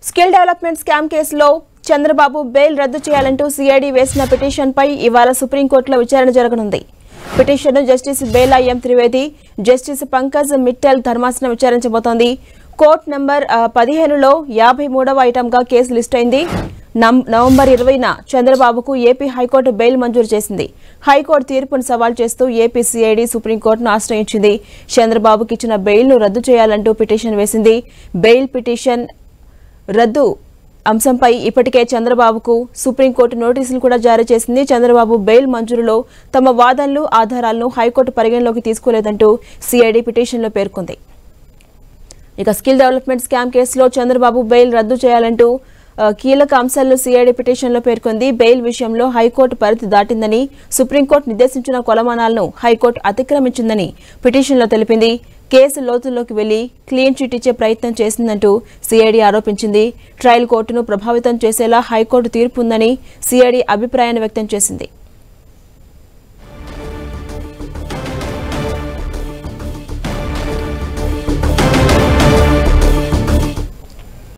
Skill development scam కేసులో Chandrababu bail రద్దు చేయాలంటూ సిఐడి వేసిన పిటిషన్పై ఇవాళ సుప్రీంకోర్టులో విచారణ జరగనుంది. పిటిషన్ను జస్టిస్ బేలా ఎం త్రివేది, జస్టిస్ పంకజ్ మిట్టల్ ధర్మాసనం విచారించబోతోంది. కోర్టు నంబర్ 15లో 53వ ఐటంగా కేసు లిస్ట్ అయింది. నవంబర్ 20న చంద్రబాబుకు ఏపీ హైకోర్టు బెయిల్ మంజూరు చేసింది. హైకోర్టు తీర్పును సవాల్ చేస్తూ ఏపీ సిఐడి సుప్రీంకోర్టును ఆశ్రయించింది. చంద్రబాబుకి ఇచ్చిన బెయిల్ను రద్దు చేయాలంటూ పిటిషన్ వేసింది. బెయిల్ పిటిషన్ రద్దు అంశంపై ఇప్పటికే చంద్రబాబుకు సుప్రీంకోర్టు నోటీసులు కూడా జారీ చేసింది. చంద్రబాబు బెయిల్ మంజూరులో తమ వాదనలు, ఆధారాలను హైకోర్టు పరిగణలోకి తీసుకోలేదంటూ సిఐడి పిటిషన్లో పేర్కొంది. ఇక స్కిల్ డెవలప్మెంట్ స్కామ్ కేసులో చంద్రబాబు బెయిల్ రద్దు చేయాలంటూ కీలక అంశాలను సిఐడి పిటిషన్లో పేర్కొంది. బెయిల్ విషయంలో హైకోర్టు పరిధి దాటిందని, సుప్రీంకోర్టు నిర్దేశించిన కొలమానాలను హైకోర్టు అతిక్రమించిందని పిటిషన్లో తెలిపింది. కేసు లోతుల్లోకి వెళ్లి క్లీన్ చిట్ ఇచ్చే ప్రయత్నం చేసిందంటూ సిఐడి ఆరోపించింది. ట్రయల్ కోర్టును ప్రభావితం చేసేలా హైకోర్టు తీర్పు ఉందని సిఐడి అభిప్రాయాన్ని వ్యక్తం చేసింది.